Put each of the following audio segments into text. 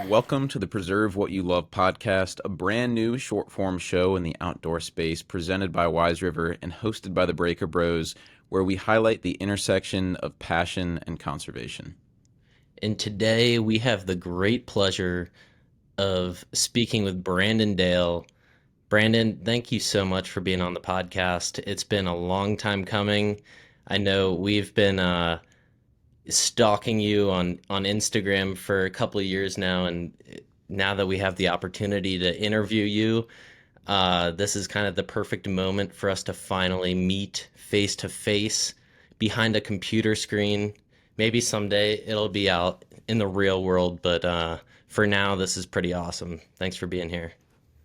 Welcome to the Preserve What You Love podcast, a brand new short form show in the outdoor space presented by Wise River and hosted by the Breaker Bros, where we highlight the intersection of passion and conservation. And today we have the great pleasure of speaking with Brandon Dale. Brandon, thank you so much for being on the podcast. It's been a long time coming. I know we've been stalking you on Instagram for a couple of years now, and now that we have the opportunity to interview you, this is kind of the perfect moment for us to finally meet face to face behind a computer screen. Maybe someday it'll be out in the real world, but for now, this is pretty awesome. Thanks for being here.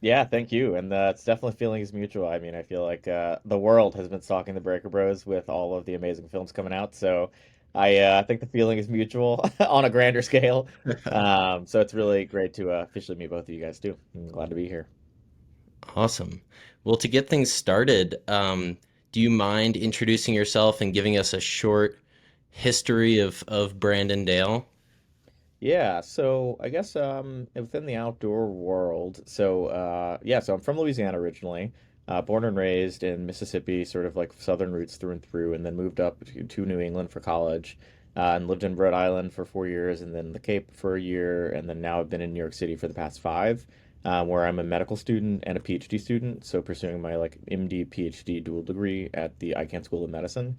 Yeah, thank you. And it's definitely feeling is mutual. I mean, I feel like the world has been stalking the Breaker Bros with all of the amazing films coming out. So I think the feeling is mutual on a grander scale. So it's really great to officially meet both of you guys too. I'm glad to be here. Awesome. Well, to get things started, do you mind introducing yourself and giving us a short history of Brandon Dale? Yeah, so I guess within the outdoor world, so I'm from Louisiana originally, born and raised in Mississippi, sort of like southern roots through and through, and then moved up to New England for college, and lived in Rhode Island for 4 years, and then the Cape for a year, and then now I've been in New York City for the past five, where I'm a medical student and a PhD student, so pursuing my like MD PhD dual degree at the Icahn School of Medicine.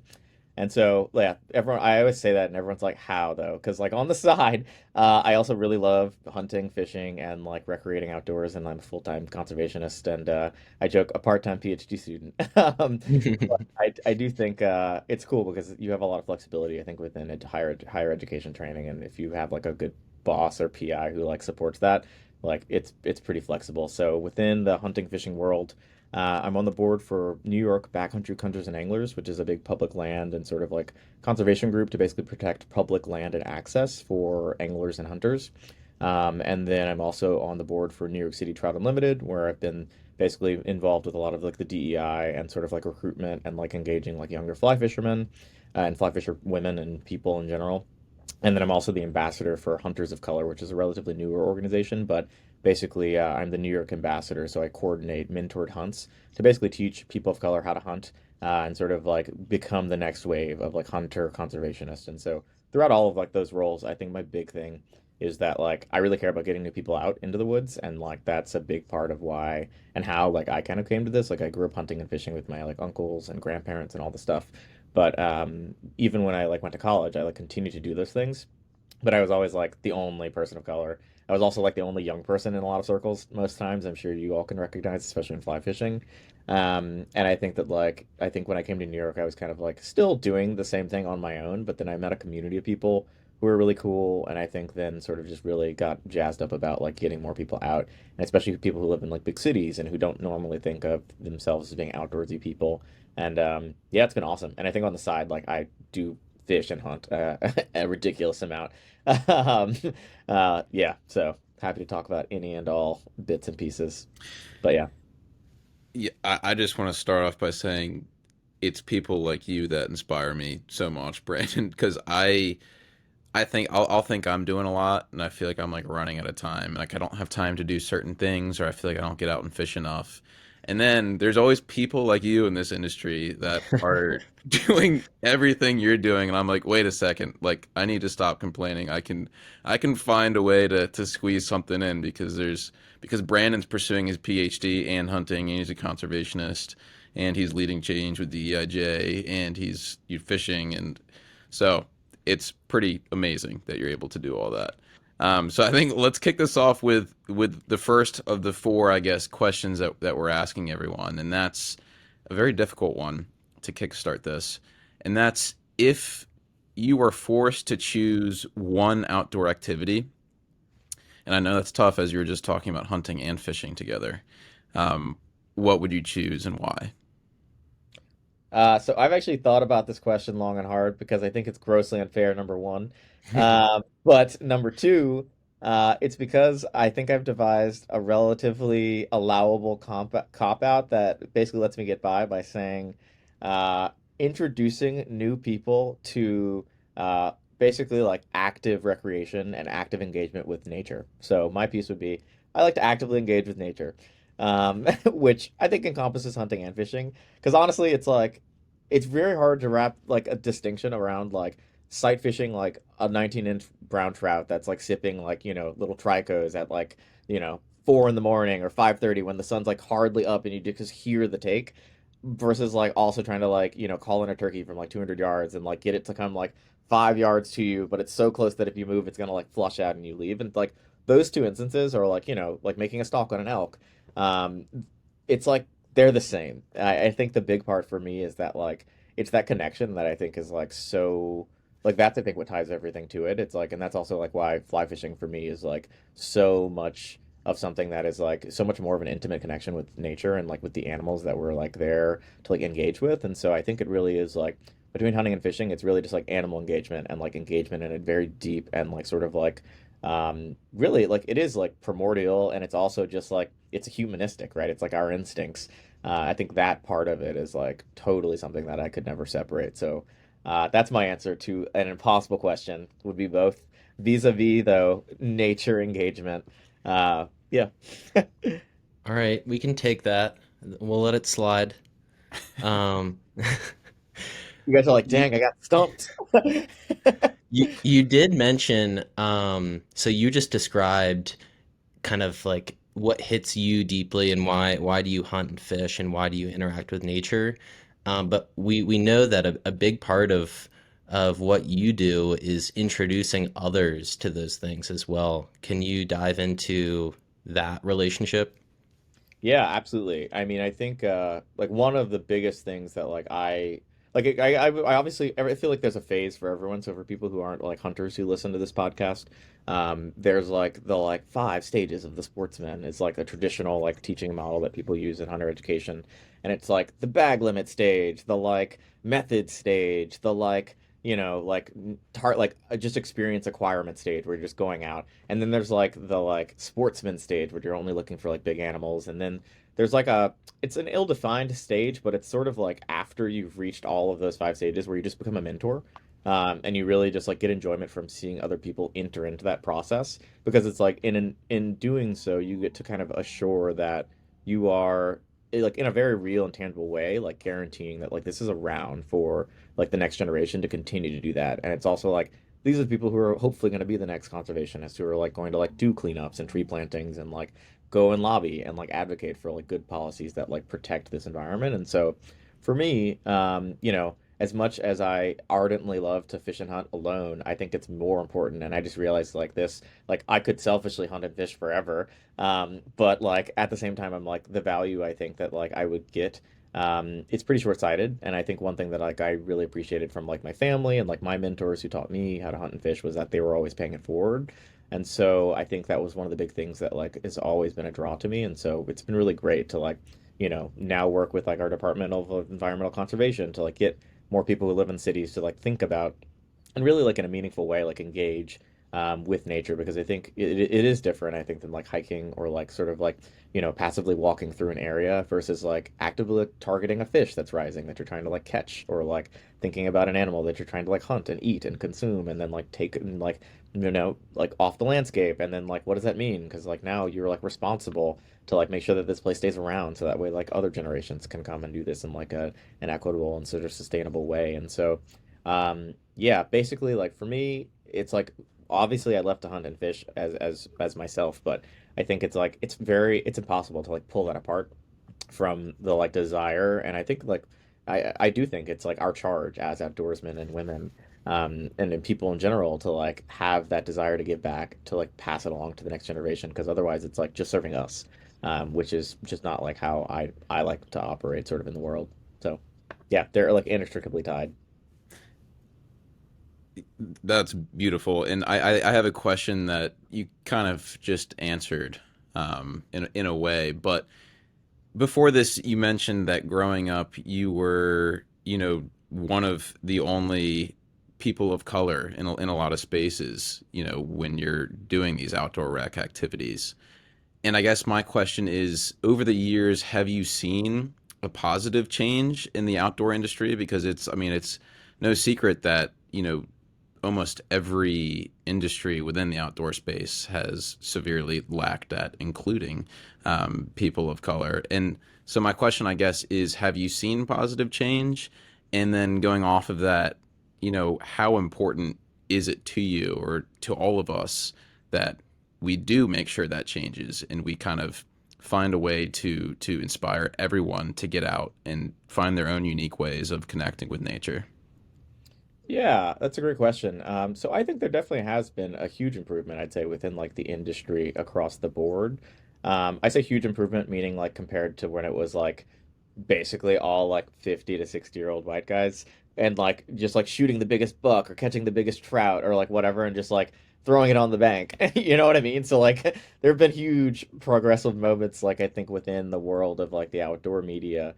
And so, yeah, everyone, I always say that, and everyone's like, how though? Because, like, on the side, I also really love hunting, fishing, and like recreating outdoors, and I'm a full-time conservationist, and I joke, a part-time PhD student. But I do think it's cool because you have a lot of flexibility, I think, within higher education training, and if you have like a good boss or PI who like supports that, like it's pretty flexible. So within the hunting, fishing world. I'm on the board for New York Backcountry Hunters and Anglers, which is a big public land and sort of like conservation group to basically protect public land and access for anglers and hunters. And then I'm also on the board for New York City Trout Unlimited, where I've been basically involved with a lot of like the DEI and sort of like recruitment and like engaging like younger fly fishermen and fly fisher women and people in general. And then I'm also the ambassador for Hunters of Color, which is a relatively newer organization, but basically I'm the New York ambassador, so I coordinate mentored hunts to basically teach people of color how to hunt and sort of like become the next wave of like hunter conservationists. And so throughout all of like those roles, I think my big thing is that like I really care about getting new people out into the woods, and like that's a big part of why and how like I kind of came to this. Like I grew up hunting and fishing with my like uncles and grandparents and all the stuff. But even when I like went to college, I like continued to do those things. But I was always like the only person of color. I was also like the only young person in a lot of circles most times. I'm sure you all can recognize, especially in fly fishing. And I think that like I think when I came to New York, I was kind of like still doing the same thing on my own, but then I met a community of people who were really cool, and I think then sort of just really got jazzed up about like getting more people out, and especially people who live in like big cities and who don't normally think of themselves as being outdoorsy people. And yeah, it's been awesome. And I think on the side, like I do fish and hunt a ridiculous amount. um, yeah, so happy to talk about any and all bits and pieces. But yeah, Yeah, I just want to start off by saying it's people like you that inspire me so much, Brandon, because I think I'll think I'm doing a lot, and I feel like I'm like running out of time. Like I don't have time to do certain things, or I feel like I don't get out and fish enough. And then there's always people like you in this industry that are doing everything you're doing, and I'm like, wait a second, like I need to stop complaining. I can find a way to squeeze something in because Brandon's pursuing his PhD and hunting, and he's a conservationist, and he's leading change with the EIJ, and he's you fishing, and so it's pretty amazing that you're able to do all that. So I think let's kick this off with the first of the four, I guess, questions that we're asking everyone, and that's a very difficult one to kickstart this, and that's if you were forced to choose one outdoor activity, and I know that's tough as you were just talking about hunting and fishing together. Um, what would you choose and why? so I've actually thought about this question long and hard because I think it's grossly unfair, number one. But number two, it's because I think I've devised a relatively allowable cop out that basically lets me get by saying uh, introducing new people to basically like active recreation and active engagement with nature. So my piece would be I like to actively engage with nature, which I think encompasses hunting and fishing. Because honestly, it's like it's very hard to wrap like a distinction around like sight fishing like a 19-inch brown trout that's like sipping like little tricos at like 4 in the morning or 5:30 when the sun's like hardly up and you just hear the take versus like also trying to like call in a turkey from like 200 yards and like get it to come like 5 yards to you, but it's so close that if you move it's gonna like flush out and you leave. And like those two instances are like like making a stalk on an elk. um it's like they're the same. I think the big part for me is that like it's that connection that I think is like so like that's I think what ties everything to it. It's like, and that's also like why fly fishing for me is like so much of something that is like so much more of an intimate connection with nature and like with the animals that we're like there to like engage with. And so I think it really is like between hunting and fishing, it's really just like animal engagement and like engagement in a very deep and like sort of like really like it is like primordial, and it's also just like it's humanistic, right? It's like our instincts. I think that part of it is like totally something that I could never separate. So that's my answer to an impossible question. Would be both vis-a-vis though nature engagement. Yeah. All right, we can take that. We'll let it slide. Um, You guys are like, you, dang, I got stumped. you did mention, so you just described kind of like what hits you deeply and why do you hunt and fish and why do you interact with nature? But we know that a big part of what you do is introducing others to those things as well. Can you dive into that relationship? Yeah, absolutely. I mean, I think like one of the biggest things that like I obviously I feel like there's a phase for everyone. So for people who aren't like hunters who listen to this podcast, there's like the like 5 stages of the sportsman. It's like a traditional like teaching model that people use in hunter education, and it's like the bag limit stage, the like method stage, the like like just experience acquirement stage where you're just going out. And then there's like the like sportsman stage where you're only looking for like big animals. And then there's like a it's an ill-defined stage, but it's sort of like after you've reached all of those 5 stages where you just become a mentor. And you really just like get enjoyment from seeing other people enter into that process, because it's like in doing so you get to kind of assure that you are like in a very real and tangible way like guaranteeing that like this is around for like the next generation to continue to do that. And it's also like these are the people who are hopefully going to be the next conservationists who are like going to like do cleanups and tree plantings and like go and lobby and like advocate for like good policies that like protect this environment. And so for me, as much as I ardently love to fish and hunt alone, I think it's more important. And I just realized like this, like I could selfishly hunt and fish forever. But like at the same time, I'm like the value I think that like I would get it's pretty short-sighted. And I think one thing that like I really appreciated from like my family and like my mentors who taught me how to hunt and fish was that they were always paying it forward. And so I think that was one of the big things that like has always been a draw to me. And so it's been really great to like now work with like our Department of Environmental Conservation to like get more people who live in cities to like think about and really like in a meaningful way like engage with nature, because I think it is different, I think, than like hiking or like sort of like passively walking through an area versus like actively like, targeting a fish that's rising that you're trying to like catch, or like thinking about an animal that you're trying to like hunt and eat and consume and then like take and like like off the landscape. And then like what does that mean, because like now you're like responsible to like make sure that this place stays around so that way like other generations can come and do this in like an equitable and sort of sustainable way. And so yeah, basically like for me it's like obviously I love to hunt and fish as myself, but I think it's like it's impossible to like pull that apart from the like desire. And I think like I do think it's like our charge as outdoorsmen and women, and then people in general, to like have that desire to give back, to like pass it along to the next generation, because otherwise it's like just serving us, which is just not like how I like to operate sort of in the world. So yeah, they're like inextricably tied. That's beautiful. And I have a question that you kind of just answered in a way. But before this, you mentioned that growing up, you were, one of the only people of color in a lot of spaces, when you're doing these outdoor rec activities. And I guess my question is, over the years, have you seen a positive change in the outdoor industry? Because it's, I mean, it's no secret that, almost every industry within the outdoor space has severely lacked at, including people of color. And so, my question, I guess, is have you seen positive change? And then going off of that, how important is it to you or to all of us that we do make sure that changes and we kind of find a way to inspire everyone to get out and find their own unique ways of connecting with nature? Yeah, that's a great question. So I think there definitely has been a huge improvement, I'd say, within like the industry across the board. I say huge improvement, meaning like compared to when it was like basically all like 50 to 60-year-old white guys and like just like shooting the biggest buck or catching the biggest trout or like whatever and just like throwing it on the bank. You know what I mean? So like there have been huge progressive moments like I think within the world of like the outdoor media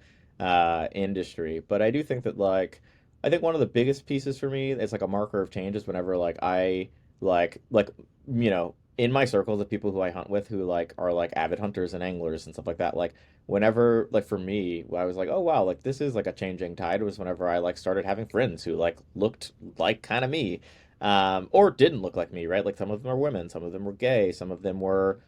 industry. But I do think that like I think one of the biggest pieces for me is like a marker of change is whenever like I like in my circles of people who I hunt with who like are like avid hunters and anglers and stuff like that, like whenever like for me I was like, oh wow, like this is like a changing tide was whenever I like started having friends who like looked like kind of me, or didn't look like me, right? Like some of them are women, some of them were gay, some of them were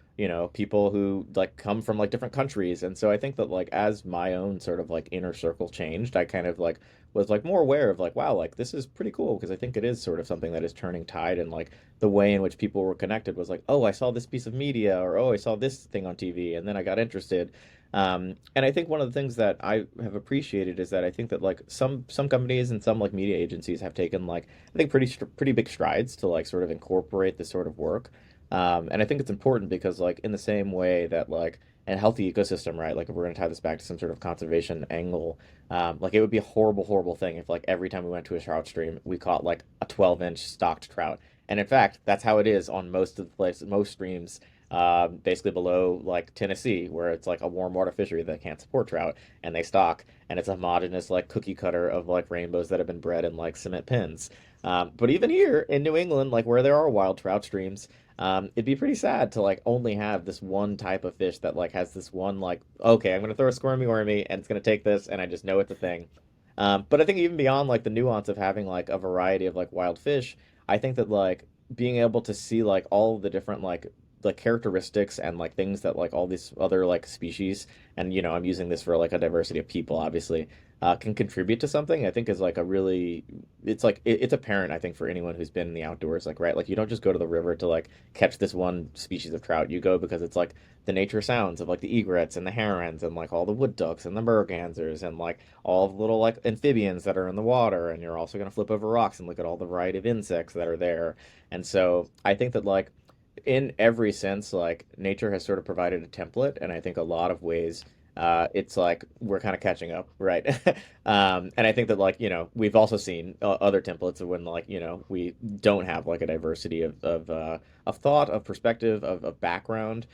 people who like come from like different countries. And so I think that like as my own sort of like inner circle changed, I kind of like was like more aware of like, wow, like this is pretty cool because I think it is sort of something that is turning tide. And like the way in which people were connected was like, oh, I saw this piece of media, or oh, I saw this thing on TV, and then I got interested. And I think one of the things that I have appreciated is that I think that like some companies and some like media agencies have taken like I think pretty big strides to like sort of incorporate this sort of work. And I think it's important because like in the same way that like a healthy ecosystem, right? Like if we're going to tie this back to some sort of conservation angle, like it would be a horrible, horrible thing if like every time we went to a trout stream, we caught like a 12-inch stocked trout. And in fact, that's how it is on most of the places, most streams, basically below like Tennessee, where it's like a warm water fishery that can't support trout, and they stock, and it's a homogeneous like cookie cutter of like rainbows that have been bred in like cement pens. But even here in New England, like where there are wild trout streams, it'd be pretty sad to like only have this one type of fish that like has this one like, okay, I'm gonna throw a squirmy wormy and it's gonna take this and I just know it's a thing. But I think even beyond like the nuance of having like a variety of like wild fish, I think that like being able to see like all the different like characteristics and like things that like all these other like species, and I'm using this for like a diversity of people obviously, can contribute to something, I think is like a really it's like it's apparent I think for anyone who's been in the outdoors, like right, like you don't just go to the river to like catch this one species of trout. You go because it's like the nature sounds of like the egrets and the herons and like all the wood ducks and the mergansers and like all the little like amphibians that are in the water, and you're also going to flip over rocks and look at all the variety of insects that are there. And so I think that like in every sense, like nature has sort of provided a template, and I think a lot of ways, it's like we're kind of catching up, right? And I think that like we've also seen other templates of when like we don't have like a diversity of thought, of perspective, of background.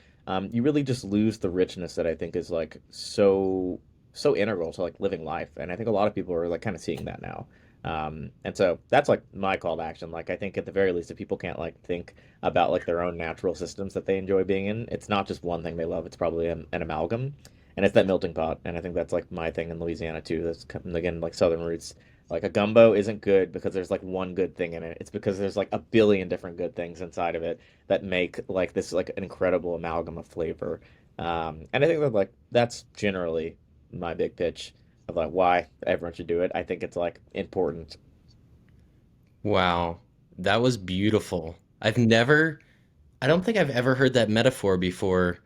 You really just lose the richness that I think is like so integral to like living life, and I think a lot of people are like kind of seeing that now. And so that's like my call to action. Like I think at the very least, if people can't like think about like their own natural systems that they enjoy being in, it's not just one thing they love. It's probably an amalgam, and it's that melting pot. And I think that's like my thing in Louisiana too. That's again like southern roots. Like a gumbo isn't good because there's like one good thing in it. It's because there's like a billion different good things inside of it that make like this like an incredible amalgam of flavor. And I think that like that's generally my big pitch of like why everyone should do it. I think it's like important. Wow, that was beautiful. I don't think I've ever heard that metaphor before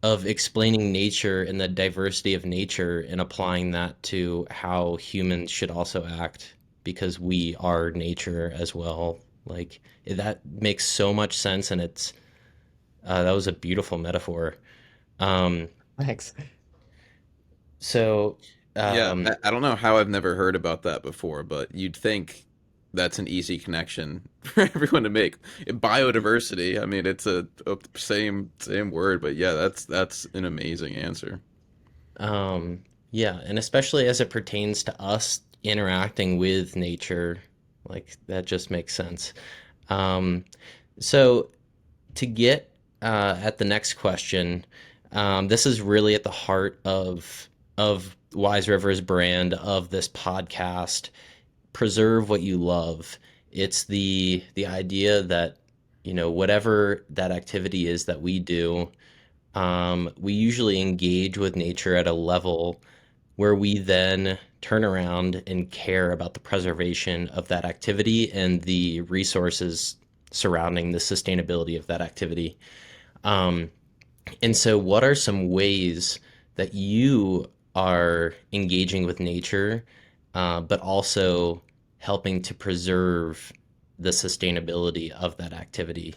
of explaining nature and the diversity of nature and applying that to how humans should also act because we are nature as well. Like that makes so much sense, and that was a beautiful metaphor. Um, Thanks. so, Yeah, um, I don't know how I've never heard about that before, but you'd think that's an easy connection for everyone to make. Biodiversity, I mean, it's a same word, but yeah, that's an amazing answer. um, yeah, and especially as it pertains to us interacting with nature, like that just makes sense. Um, so to get at the next question, this is really at the heart of Wise River's brand of this podcast. Preserve what you love. It's the idea that, whatever that activity is that we do, we usually engage with nature at a level where we then turn around and care about the preservation of that activity and the resources surrounding the sustainability of that activity. Um, and so, what are some ways that you are engaging with nature, but also helping to preserve the sustainability of that activity?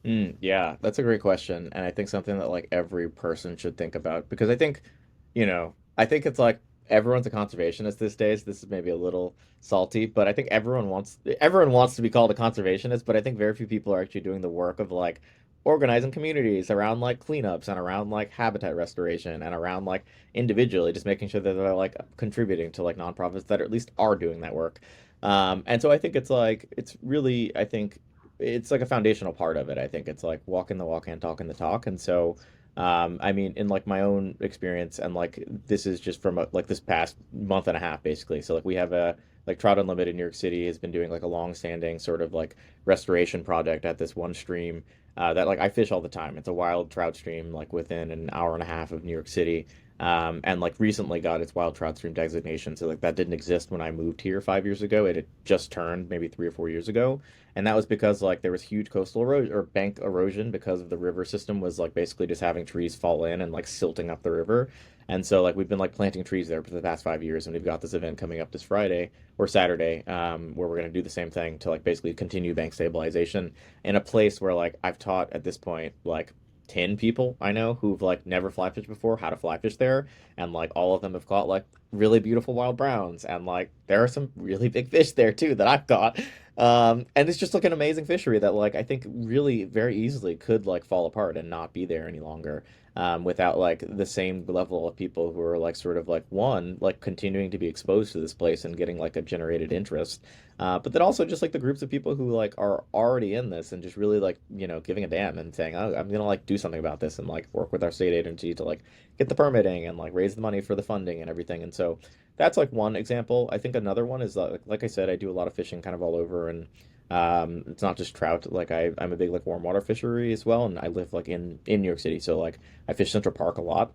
Yeah, that's a great question, and I think something that like every person should think about because I think, I think it's like everyone's a conservationist these days. This is maybe a little salty, but I think everyone wants to be called a conservationist, but I think very few people are actually doing the work of like organizing communities around like cleanups and around like habitat restoration and around like individually just making sure that they're like contributing to like nonprofits that at least are doing that work. And so I think it's like it's really I think it's like a foundational part of it. I think it's like walking the walk and talking the talk. And so, I mean, in like my own experience, and like this is just from like this past month and a half, basically. So like we have a like Trout Unlimited in New York City has been doing like a long-standing sort of like restoration project at this one stream that like I fish all the time. It's a wild trout stream like within an hour and a half of New York City. And like recently got its wild trout stream designation. So like that didn't exist when I moved here 5 years ago. It had just turned maybe 3 or 4 years ago, and that was because like there was huge coastal erosion or bank erosion because of the river system was like basically just having trees fall in and like silting up the river. And so like we've been like planting trees there for the past 5 years, and we've got this event coming up this Friday or Saturday, where we're gonna do the same thing to like basically continue bank stabilization in a place where like I've taught at this point like 10 people I know who've like never fly fished before how to fly fish there, and like all of them have caught like really beautiful wild browns, and like there are some really big fish there too that I've caught. And it's just like an amazing fishery that like I think really very easily could like fall apart and not be there any longer, without like the same level of people who are like sort of like one like continuing to be exposed to this place and getting like a generated interest, but then also just like the groups of people who like are already in this and just really like giving a damn and saying, oh, I'm gonna like do something about this and like work with our state agency to like get the permitting and like raise the money for the funding and everything. And so that's like one example. I think another one is like I said, I do a lot of fishing kind of all over, and it's not just trout. Like I'm a big like warm water fishery as well, and I live like in New York City, so like I fish Central Park a lot,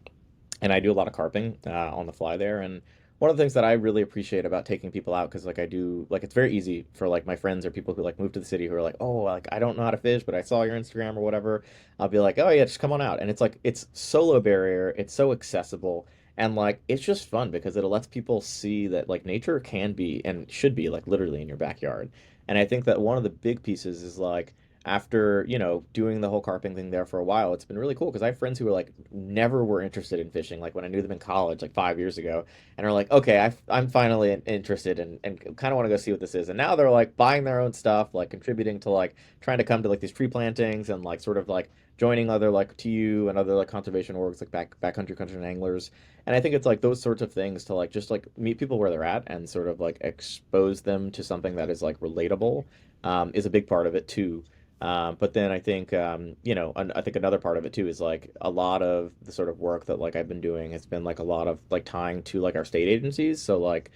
and I do a lot of carping on the fly there. And one of the things that I really appreciate about taking people out, because like I do, like it's very easy for like my friends or people who like move to the city who are like, oh, like I don't know how to fish, but I saw your Instagram or whatever. I'll be like, oh yeah, just come on out. And it's like it's so low barrier, it's so accessible, and like it's just fun because it lets people see that like nature can be and should be like literally in your backyard. And I think that one of the big pieces is like after doing the whole carping thing there for a while, it's been really cool because I have friends who are like never were interested in fishing like when I knew them in college like 5 years ago, and are like, okay, I'm finally interested and kind of want to go see what this is. And now they're like buying their own stuff, like contributing to like trying to come to like these tree plantings and like sort of like joining other like TU and other like conservation orgs like backcountry country and anglers. And I think it's like those sorts of things to like just like meet people where they're at and sort of like expose them to something that is like relatable, is a big part of it too. But then I think, I think another part of it too is like a lot of the sort of work that like I've been doing has been like a lot of like tying to like our state agencies. So like,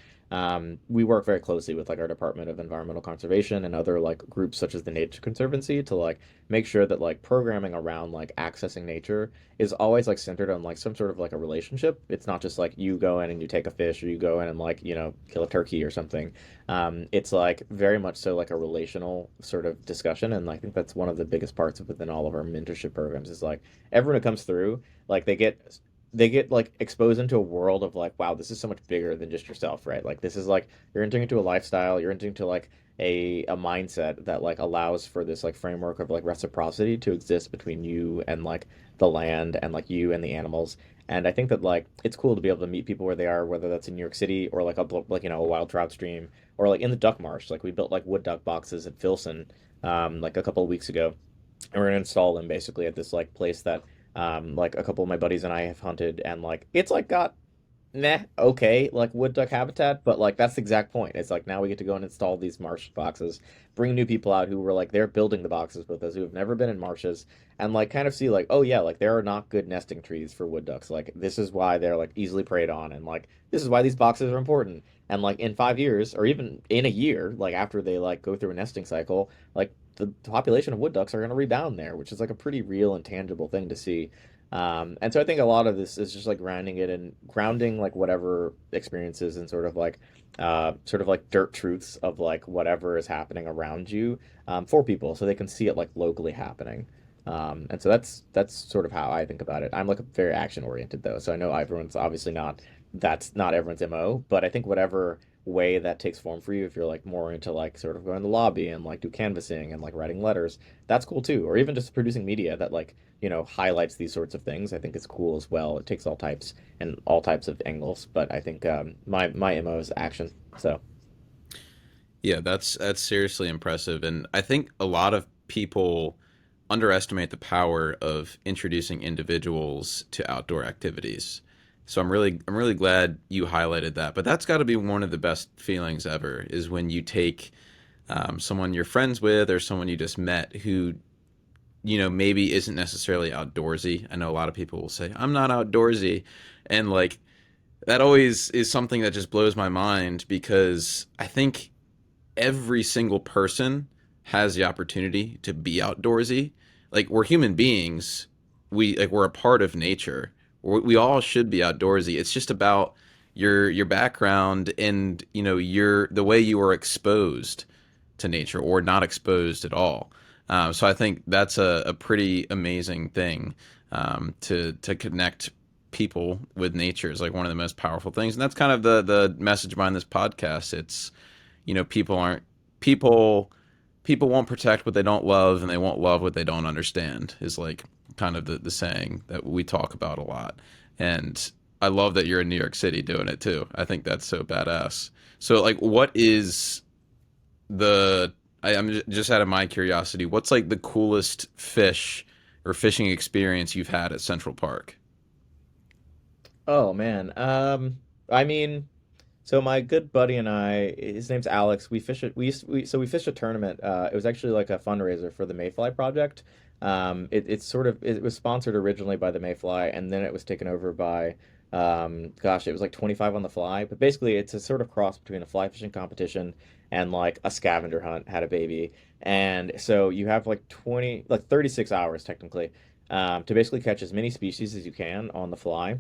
we work very closely with like our Department of Environmental Conservation and other like groups such as the Nature Conservancy to like make sure that like programming around like accessing nature is always like centered on like some sort of like a relationship. It's not just like you go in and you take a fish or you go in and like, kill a turkey or something. It's like very much so like a relational sort of discussion. And I think that's one of the biggest parts of within all of our mentorship programs is like everyone who comes through, like they get like exposed into a world of like, wow, this is so much bigger than just yourself, right? Like this is like you're entering into a lifestyle, you're entering into like a mindset that like allows for this like framework of like reciprocity to exist between you and like the land and like you and the animals. And I think that like it's cool to be able to meet people where they are, whether that's in New York City or like like a wild trout stream or like in the duck marsh. Like we built like wood duck boxes at Filson like a couple of weeks ago, and we're gonna install them basically at this like place that like a couple of my buddies and I have hunted, and like it's like got meh, okay, like wood duck habitat, but like that's the exact point. It's like now we get to go and install these marsh boxes, bring new people out who were like they're building the boxes with us who have never been in marshes, and like kind of see like, oh yeah, like there are not good nesting trees for wood ducks. Like this is why they're like easily preyed on, and like this is why these boxes are important. And like in 5 years, or even in a year, like after they like go through a nesting cycle, like the population of wood ducks are going to rebound there, which is like a pretty real and tangible thing to see. And so I think a lot of this is just like grounding it and grounding like whatever experiences and sort of like dirt truths of like whatever is happening around you for people so they can see it like locally happening. And so that's sort of how I think about it. I'm like very action oriented though, so I know everyone's obviously not that's not everyone's MO, but I think whatever way that takes form for you, if you're like more into like sort of going to the lobby and like do canvassing and like writing letters, that's cool too. Or even just producing media that like highlights these sorts of things. I think it's cool as well. It takes all types and all types of angles, but I think my MO is action. So Yeah, that's seriously impressive, and I think a lot of people underestimate the power of introducing individuals to outdoor activities. So I'm really glad you highlighted that. But that's got to be one of the best feelings ever is when you take someone you're friends with or someone you just met who maybe isn't necessarily outdoorsy. I know a lot of people will say I'm not outdoorsy, and like that always is something that just blows my mind because I think every single person has the opportunity to be outdoorsy. Like we're human beings, we're a part of nature. We all should be outdoorsy. It's just about your background and your the way you were exposed to nature or not exposed at all. So I think that's a pretty amazing thing to connect people with nature is like one of the most powerful things, and that's kind of the message behind this podcast. It's people aren't people people won't protect what they don't love and they won't love what they don't understand is like kind of the saying that we talk about a lot. And I love that you're in New York City doing it too. I think that's so badass. So like what is the I'm just out of my curiosity, what's like the coolest fish or fishing experience you've had at Central Park? oh man, I mean. So my good buddy and I, his name's Alex. We fish it. We fished a tournament. It was actually like a fundraiser for the Mayfly project. It was sponsored originally by the Mayfly, and then it was taken over by, gosh, it was like 25 on the fly. But basically, it's a sort of cross between a fly fishing competition and like a scavenger hunt had a baby. And so you have like 36 hours technically, to basically catch as many species as you can on the fly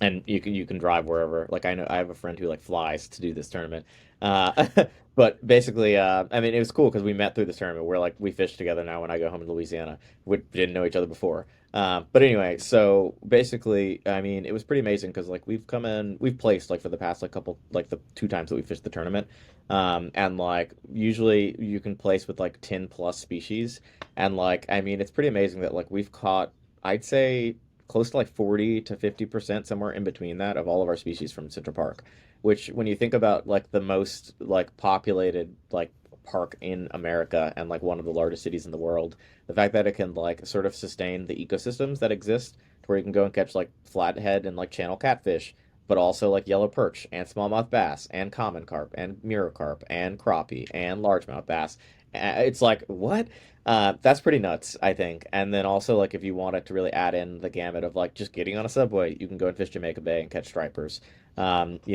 and you can drive wherever. Like I know I have a friend who like flies to do this tournament. Uh, but basically, I mean, it was cool because we met through this tournament. We're like we fish together now when I go home to Louisiana. We didn't know each other before. But anyway, so basically, I mean, it was pretty amazing because like we've placed like for the past like couple like the two times that we fished the tournament, and like usually you can place with like 10 plus species, and like I mean, it's pretty amazing that like we've caught I'd say close to like 40 to 50%, somewhere in between that, of all of our species from Central Park, which when you think about like the most like populated like park in America and like one of the largest cities in the world, the fact that it can like sort of sustain the ecosystems that exist to where you can go and catch like flathead and like channel catfish, but also like yellow perch and smallmouth bass and common carp and mirror carp and crappie and largemouth bass. It's like what? That's pretty nuts, I think. And then also, like, if you wanted to really add in the gamut of like just getting on a subway, you can go and fish Jamaica Bay and catch stripers. You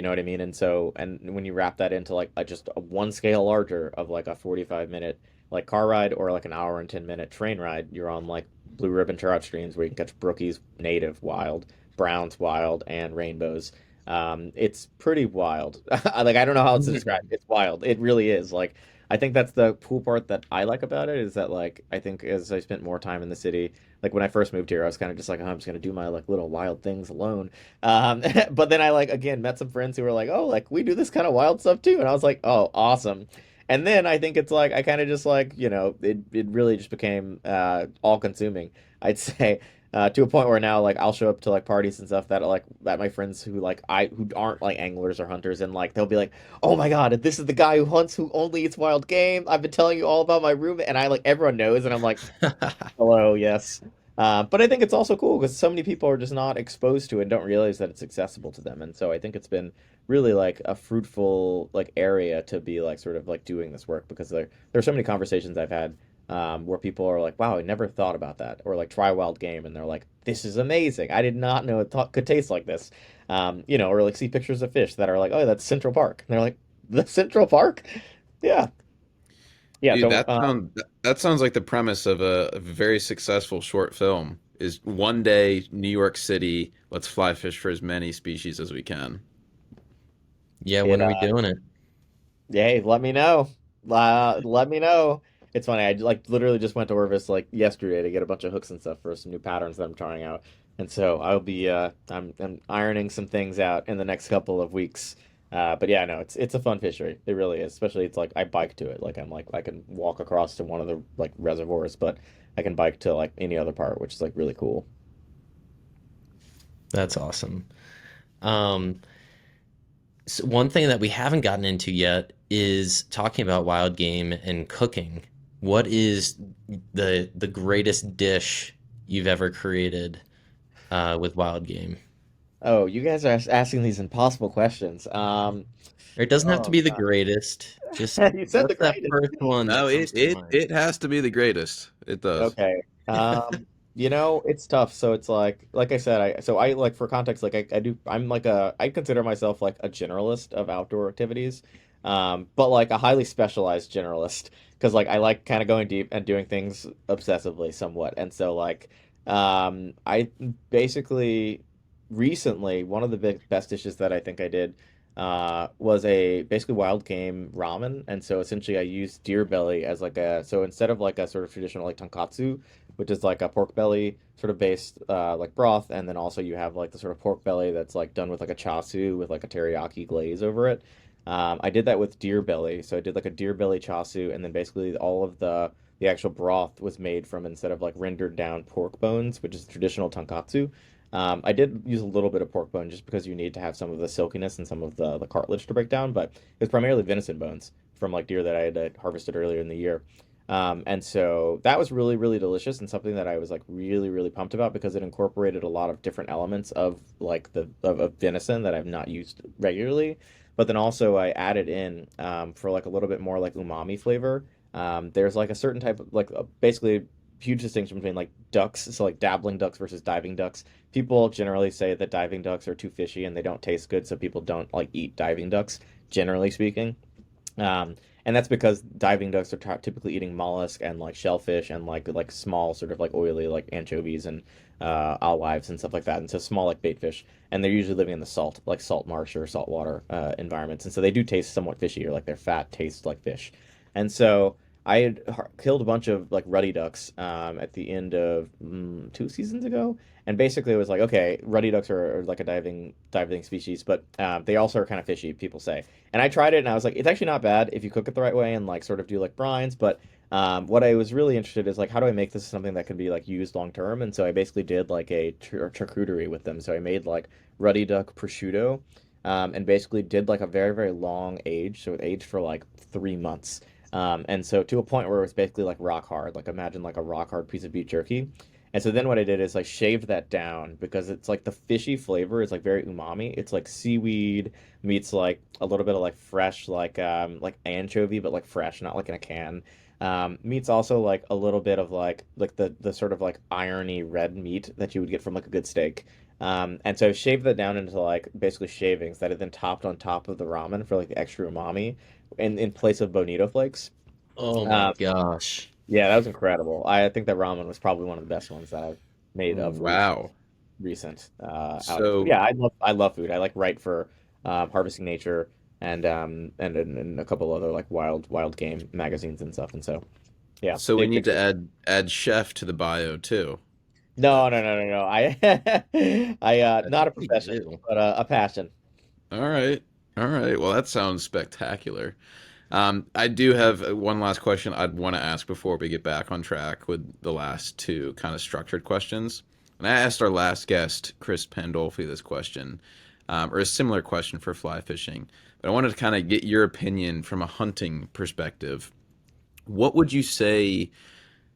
know what I mean? And so, and when you wrap that into like just a one scale larger of like a 45-minute like car ride or like an hour and 10-minute train ride, you're on like blue ribbon trout streams where you can catch brookies, native wild, browns wild, and rainbows. It's pretty wild. Like I don't know how else to describe it. It's wild. It really is. Like I think that's the cool part that I like about it is that like I think as I spent more time in the city, like when I first moved here, I was kind of just like, oh, I'm just gonna do my like little wild things alone. But then I like again met some friends who were like, oh, like we do this kind of wild stuff too, and I was like, oh, awesome. And then I think it's like I kind of just like it really just became all consuming. I'd say to a point where now like I'll show up to like parties and stuff that like that my friends who aren't like anglers or hunters and like they'll be like, oh my God, this is the guy who hunts who only eats wild game. I've been telling you all about my room, and I like everyone knows, and I'm like, hello, yes. But I think it's also cool because so many people are just not exposed to it and don't realize that it's accessible to them. And so I think it's been really like a fruitful like area to be like sort of like doing this work because there are so many conversations I've had where people are like, "Wow, I never thought about that," or like try wild game and they're like, "This is amazing! I did not know it could taste like this." Or like see pictures of fish that are like, "Oh, that's Central Park," and they're like, "The Central Park?" Yeah, yeah. Dude, So that sounds like the premise of a very successful short film. Is one day New York City, let's fly fish for as many species as we can. Yeah, it when are we doing it? Yeah, hey, let me know. Let me know. It's funny. I like literally just went to Orvis like yesterday to get a bunch of hooks and stuff for some new patterns that I'm trying out. And so I'll be I'm ironing some things out in the next couple of weeks. But yeah, no, it's a fun fishery. It really is. Especially it's like I bike to it. Like I can walk across to one of the like reservoirs, but I can bike to like any other part, which is like really cool. That's awesome. Um, so one thing that we haven't gotten into yet is talking about wild game and cooking. What is the greatest dish you've ever created with wild game? Oh, you guys are asking these impossible questions. Or it doesn't have to Oh be the greatest. Just You said the what's that greatest. first one No, that it comes to it mind? it has to be the greatest. It does. Okay. It's tough. So it's like I said, I like for context, like I consider myself like a generalist of outdoor activities. But like a highly specialized generalist because like I like kind of going deep and doing things obsessively somewhat. And so like I basically recently one of the best dishes that I think I did was a basically wild game ramen. And so essentially I used deer belly as like so instead of like a sort of traditional like tonkatsu, which is like a pork belly sort of based like broth, and then also you have like the sort of pork belly that's like done with like a chasu with like a teriyaki glaze over it. I did that with deer belly, so I did like a deer belly chasu, and then basically all of the actual broth was made from instead of like rendered down pork bones, which is traditional tonkatsu. I did use a little bit of pork bone just because you need to have some of the silkiness and some of the cartilage to break down, but it was primarily venison bones from like deer that I had harvested earlier in the year. And so that was really, really delicious and something that I was like really, really pumped about because it incorporated a lot of different elements of like of venison that I've not used regularly. But then also I added in for like a little bit more like umami flavor. There's like a certain type of like basically huge distinction between like ducks, so like dabbling ducks versus diving ducks. People generally say that diving ducks are too fishy and they don't taste good, so people don't like eat diving ducks, generally speaking. And that's because diving ducks are typically eating mollusk and like shellfish and like small sort of like oily like anchovies and alewives and stuff like that. And so small like bait fish, and they're usually living in the salt like salt marsh or saltwater environments. And so they do taste somewhat fishy or like their fat tastes like fish. And so I had killed a bunch of like ruddy ducks at the end of 2 seasons ago, and basically it was like, okay, ruddy ducks are like a diving species, but they also are kind of fishy, people say. And I tried it, and I was like, it's actually not bad if you cook it the right way and like sort of do like brines. But what I was really interested is like, how do I make this something that can be like used long term? And so I basically did like a charcuterie with them. So I made like ruddy duck prosciutto, and basically did like a very very long age. So it aged for like 3 months. And so to a point where it was basically like rock hard, like imagine like a rock hard piece of beef jerky. And so then what I did is I shaved that down because it's like the fishy flavor is like very umami. It's like seaweed meets like a little bit of like fresh like anchovy, but like fresh, not like in a can. Meets also like a little bit of like the sort of like irony red meat that you would get from like a good steak. And so I shaved that down into like basically shavings that I then topped on top of the ramen for like the extra umami in place of bonito flakes. Oh my Um, gosh. yeah, that was incredible. I think that ramen was probably one of the best ones that I've made of Wow. recent outings. But So yeah, I love food. I like write for Harvesting Nature and a couple other like wild game magazines and stuff. And so yeah, so we need big to food. add chef to the bio too. No, no, no, no, no. I I not think a we profession, do. but a passion. All right. All right. Well, that sounds spectacular. I do have one last question I'd want to ask before we get back on track with the last two kind of structured questions. And I asked our last guest, Chris Pandolfi, this question, or a similar question for fly fishing. But I wanted to kind of get your opinion from a hunting perspective. What would you say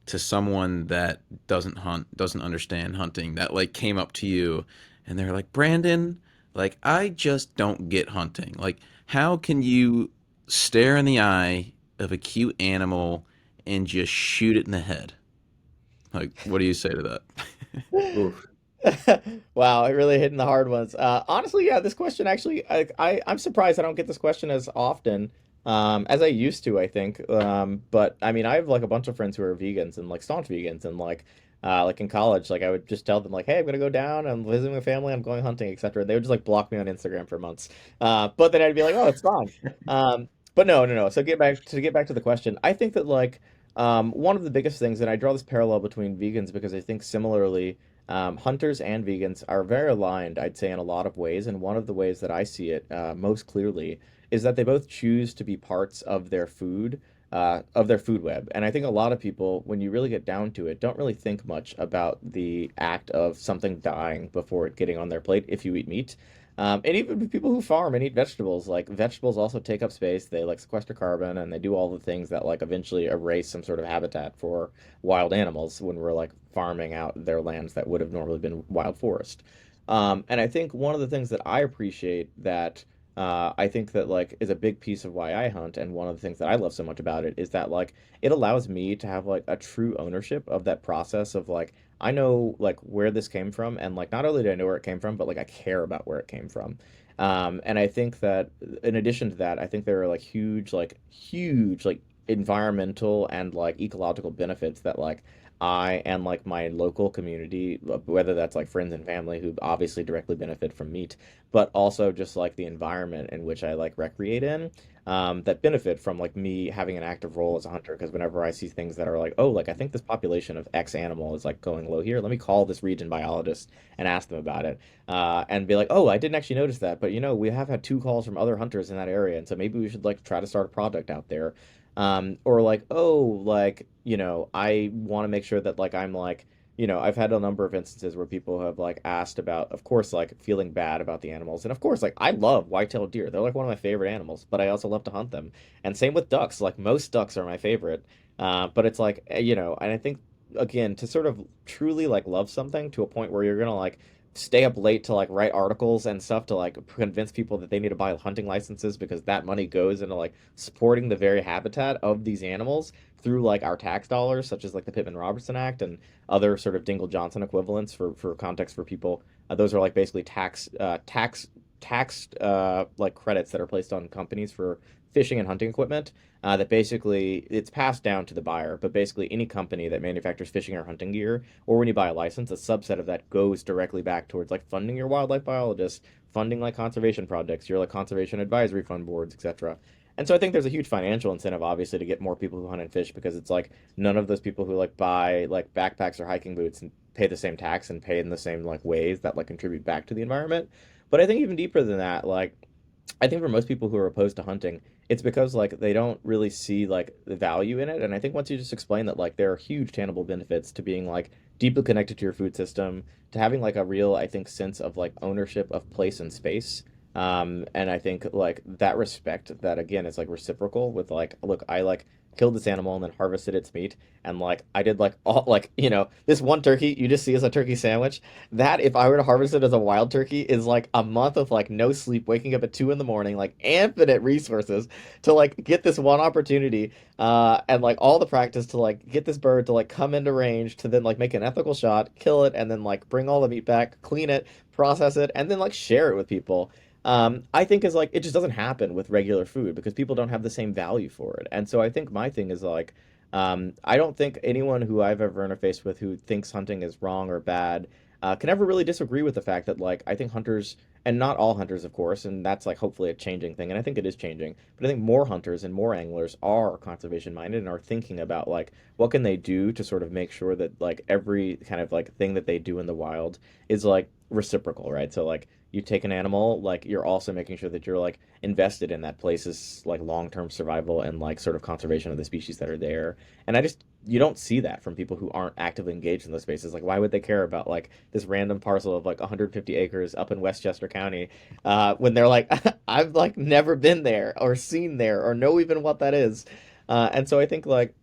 to someone that doesn't hunt, doesn't understand hunting, that like came up to you and they're like, Brandon, like I just don't get hunting. Like, how can you stare in the eye of a cute animal and just shoot it in the head? Like, what do you say to that? Oof. Wow, it really hitting the hard ones. Honestly, yeah, this question actually, I'm surprised I don't get this question as often as I used to, I think. But I mean, I have like a bunch of friends who are vegans and like staunch vegans, and like in college, like I would just tell them like, hey, I'm gonna go down, I'm visiting my family, I'm going hunting, etc. They would just like block me on Instagram for months. But then I'd be like, oh, it's fine. But no, no, no. So get back to the question. I think that like one of the biggest things, and I draw this parallel between vegans because I think similarly hunters and vegans are very aligned, I'd say, in a lot of ways. And one of the ways that I see it most clearly is that they both choose to be parts of their food web. And I think a lot of people, when you really get down to it, don't really think much about the act of something dying before it getting on their plate if you eat meat. And even people who farm and eat vegetables, like vegetables also take up space. They like sequester carbon and they do all the things that like eventually erase some sort of habitat for wild animals when we're like farming out their lands that would have normally been wild forest. And I think one of the things that I appreciate that I think that like is a big piece of why I hunt, and one of the things that I love so much about it is that like it allows me to have like a true ownership of that process of like I know like where this came from, and like not only do I know where it came from, but like I care about where it came from. And I think that in addition to that, I think there are like huge like environmental and like ecological benefits that like I and like my local community, whether that's like friends and family who obviously directly benefit from meat, but also just like the environment in which I like recreate in, that benefit from like me having an active role as a hunter. Because whenever I see things that are like, oh, like I think this population of X animal is like going low here, let me call this region biologist and ask them about it, and be like, oh, I didn't actually notice that, but you know, we have had two calls from other hunters in that area, and so maybe we should like try to start a project out there. Or like, oh, like, you know, I want to make sure that like I'm like, you know, I've had a number of instances where people have like asked about, of course, like feeling bad about the animals. And of course, like I love white-tailed deer. They're like one of my favorite animals, but I also love to hunt them. And same with ducks. Like most ducks are my favorite. But it's like, you know, and I think again, to sort of truly like love something to a point where you're gonna like stay up late to like write articles and stuff to like convince people that they need to buy hunting licenses because that money goes into like supporting the very habitat of these animals through like our tax dollars, such as like the Pittman-Robertson Act and other sort of Dingell-Johnson equivalents for context for people. Those are like basically tax like credits that are placed on companies for fishing and hunting equipment. That basically it's passed down to the buyer, but basically any company that manufactures fishing or hunting gear, or when you buy a license, a subset of that goes directly back towards like funding your wildlife biologists, funding like conservation projects, your like conservation advisory fund boards, etc. And so I think there's a huge financial incentive, obviously, to get more people who hunt and fish because it's like none of those people who like buy like backpacks or hiking boots and pay the same tax and pay in the same like ways that like contribute back to the environment. But I think even deeper than that, like I think for most people who are opposed to hunting, it's because like they don't really see like the value in it. And I think once you just explain that like there are huge tangible benefits to being like deeply connected to your food system, to having like a real, I think, sense of like ownership of place and space. And I think like that respect that again is like reciprocal with like, look, I like killed this animal and then harvested its meat. And like I did like all like, you know, this one turkey you just see as a turkey sandwich. That if I were to harvest it as a wild turkey is like a month of like no sleep, waking up at 2 in the morning, like infinite resources to like get this one opportunity, and like all the practice to like get this bird to like come into range to then like make an ethical shot, kill it, and then like bring all the meat back, clean it, process it, and then like share it with people. I think is like it just doesn't happen with regular food because people don't have the same value for it. And so I think my thing is like I don't think anyone who I've ever interfaced with who thinks hunting is wrong or bad can ever really disagree with the fact that like I think hunters, and not all hunters of course, and that's like hopefully a changing thing, and I think it is changing, but I think more hunters and more anglers are conservation minded and are thinking about like what can they do to sort of make sure that like every kind of like thing that they do in the wild is like reciprocal, right? So like you take an animal, like you're also making sure that you're like invested in that place's like long-term survival and like sort of conservation of the species that are there. And I just you don't see that from people who aren't actively engaged in those spaces. Like why would they care about like this random parcel of like 150 acres up in Westchester County when they're like I've like never been there or seen there or know even what that is. And so I think like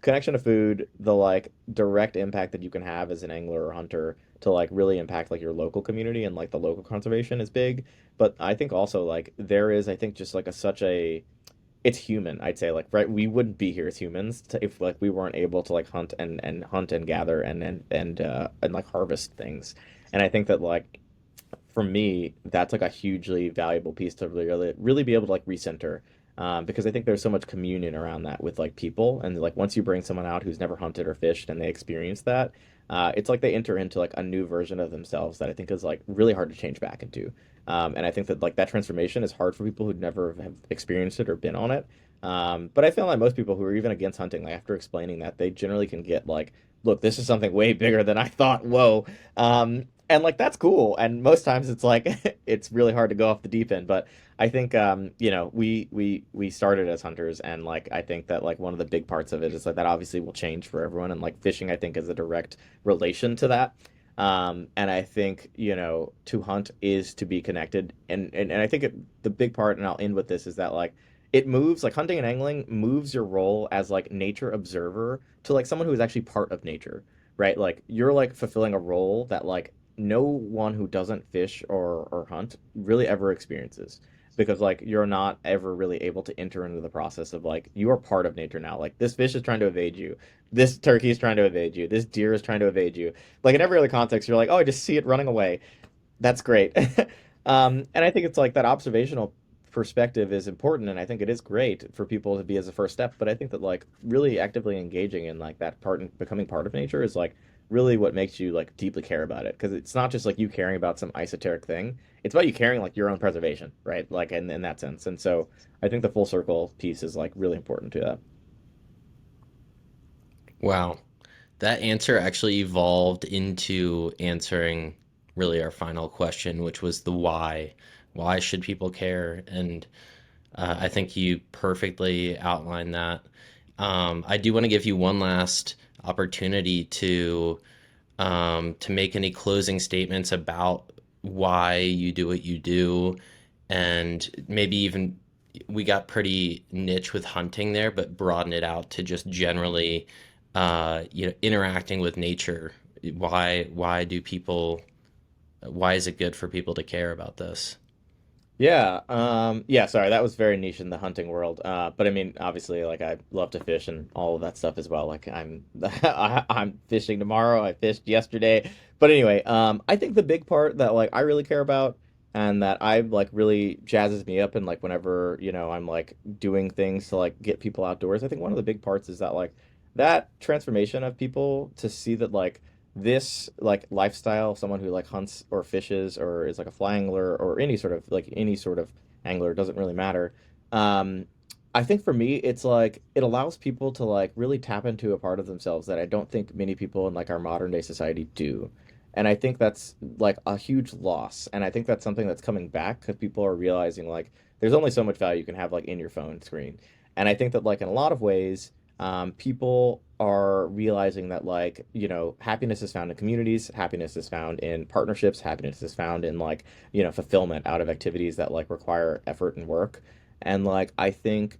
connection to food, the like direct impact that you can have as an angler or hunter to like really impact like your local community and like the local conservation is big. But I think also like there is, I think just like a such a it's human, I'd say, like, right, we wouldn't be here as humans if like we weren't able to like hunt and hunt and gather and like harvest things. And I think that like for me, that's like a hugely valuable piece to really be able to like recenter. Because I think there's so much communion around that with like people, and like once you bring someone out who's never hunted or fished and they experience that, it's like they enter into like a new version of themselves that I think is like really hard to change back into. And I think that like that transformation is hard for people who never have experienced it or been on it. But I feel like most people who are even against hunting, like after explaining that, they generally can get like, look, this is something way bigger than I thought. Whoa. And like that's cool. And most times it's like it's really hard to go off the deep end. But I think we started as hunters, and like I think that like one of the big parts of it is like that obviously will change for everyone, and like fishing I think is a direct relation to that. And I think, to hunt is to be connected. And I think the big part, and I'll end with this, is that like it moves, like hunting and angling moves your role as like nature observer to like someone who is actually part of nature, right? Like you're like fulfilling a role that like no one who doesn't fish or hunt really ever experiences. Because like you're not ever really able to enter into the process of like you are part of nature now. Like this fish is trying to evade you. This turkey is trying to evade you. This deer is trying to evade you. Like in every other context, you're like, oh, I just see it running away. That's great. And I think it's like that observational perspective is important, and I think it is great for people to be as a first step. But I think that like really actively engaging in like that part and becoming part of nature is like really what makes you like deeply care about it. Because it's not just like you caring about some esoteric thing. It's about you caring like your own preservation, right? Like in that sense. And so I think the full circle piece is like really important to that. Wow. That answer actually evolved into answering really our final question, which was the why. Why should people care? And I think you perfectly outlined that. I do want to give you one last opportunity to make any closing statements about why you do what you do, and maybe even we got pretty niche with hunting there, but broaden it out to just generally, interacting with nature. Why do people? Why is it good for people to care about this? Yeah, sorry, that was very niche in the hunting world. But I mean, obviously, like I love to fish and all of that stuff as well. Like I'm fishing tomorrow. I fished yesterday. But anyway, I think the big part that like I really care about and that I like really jazzes me up and like whenever, I'm like doing things to like get people outdoors, I think one of the big parts is that like that transformation of people to see that like this like lifestyle, someone who like hunts or fishes or is like a fly angler or any sort of angler, doesn't really matter. Um, I think for me, it's like it allows people to like really tap into a part of themselves that I don't think many people in like our modern day society do. And I think that's like a huge loss. And I think that's something that's coming back because people are realizing like there's only so much value you can have like in your phone screen. And I think that like in a lot of ways, people are realizing that like happiness is found in communities, happiness is found in partnerships, happiness is found in like fulfillment out of activities that like require effort and work. And like I think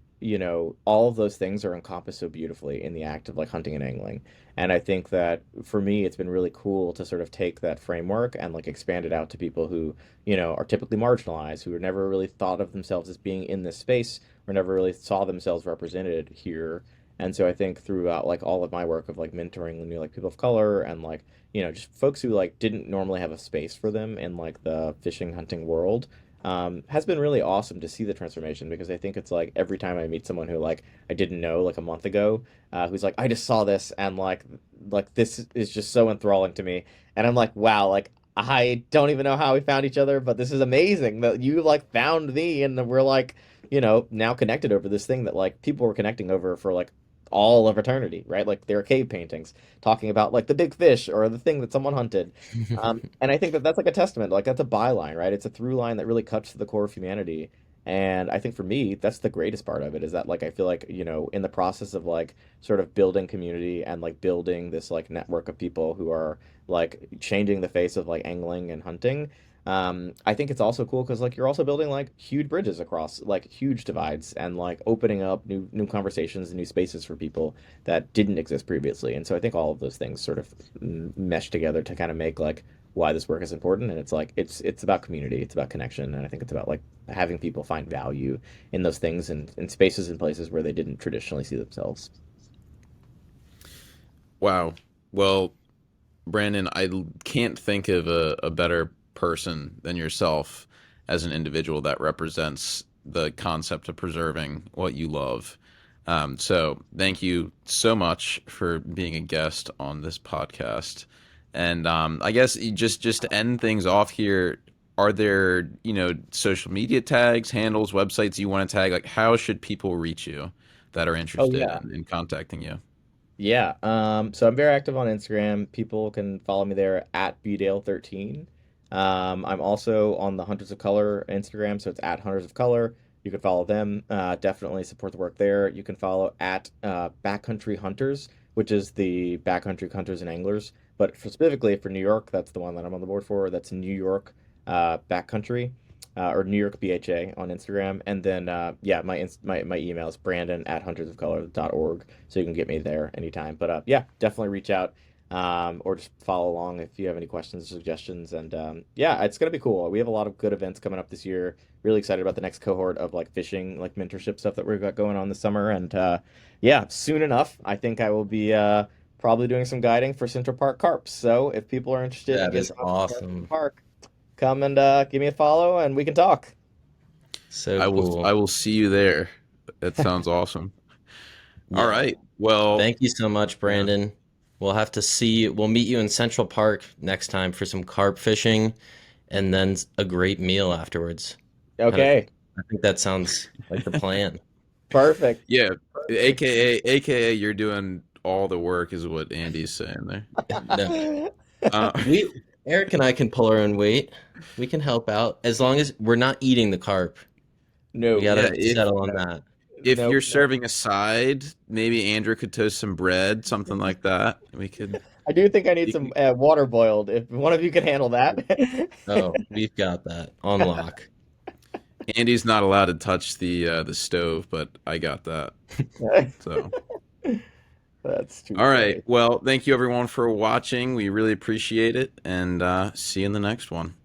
all of those things are encompassed so beautifully in the act of like hunting and angling. And I think that for me it's been really cool to sort of take that framework and like expand it out to people who are typically marginalized, who never really thought of themselves as being in this space or never really saw themselves represented here. And so I think throughout like all of my work of like mentoring like people of color and like just folks who like didn't normally have a space for them in like the fishing hunting world, has been really awesome to see the transformation. Because I think it's like every time I meet someone who like I didn't know like a month ago, who's like I just saw this and like this is just so enthralling to me, and I'm like wow, like I don't even know how we found each other, but this is amazing that you like found me and we're like now connected over this thing that like people were connecting over for like all of eternity, right? Like there are cave paintings talking about like the big fish or the thing that someone hunted. And I think that that's like a testament, like that's a byline, right? It's a through line that really cuts to the core of humanity. And I think for me, that's the greatest part of it is that like I feel like, in the process of like sort of building community and like building this like network of people who are like changing the face of like angling and hunting. I think it's also cool because like you're also building like huge bridges across like huge divides and like opening up new conversations and new spaces for people that didn't exist previously. And so I think all of those things sort of mesh together to kind of make like why this work is important. And it's like it's about community, it's about connection, and I think it's about like having people find value in those things and in spaces and places where they didn't traditionally see themselves. Wow. Well, Brandon, can't think of a better person than yourself as an individual that represents the concept of preserving what you love. So thank you so much for being a guest on this podcast. And I guess just to end things off here, are there, social media tags, handles, websites you want to tag? Like, how should people reach you that are Oh interested yeah. in contacting you? Yeah. So I'm very active on Instagram. People can follow me there at bdale13. I'm also on the Hunters of Color Instagram, so it's at Hunters of Color. You can follow them. Definitely support the work there. You can follow at Backcountry Hunters, which is the Backcountry Hunters and Anglers. But specifically for New York, that's the one that I'm on the board for. That's New York Backcountry, or New York BHA on Instagram. And then, yeah, my email is brandon at huntersofcolor.org. So you can get me there anytime. But yeah, definitely reach out, or just follow along if you have any questions or suggestions. And yeah, it's going to be cool. We have a lot of good events coming up this year. Really excited about the next cohort of like fishing, like mentorship stuff that we've got going on this summer. And yeah, soon enough, I think I will be probably doing some guiding for Central Park carps. So if people are interested in That getting is out to Central awesome. Park, come and give me a follow and we can talk. So I cool. will see you there. That sounds awesome. All Yeah. right. Well, Thank you so much, yeah. Brandon. We'll meet you in Central Park next time for some carp fishing and then a great meal afterwards. How do- Okay, I think that sounds like the plan. perfect. Yeah, Perfect. aka you're doing all the work is what Andy's saying there. No, Uh, Eric and I can pull our own weight. We can help out as long as we're not eating the carp. We No, yeah, gotta if settle on no, that. if no, you're no. serving a side, maybe Andrew could toast some bread, something like that. I do think I need You some could, water boiled. If one of you can handle that. Oh, we've got that on lock. Andy's not allowed to touch the stove, but I got that. So, That's too all right. funny. Well, thank you everyone for watching. We really appreciate it, and see you in the next one.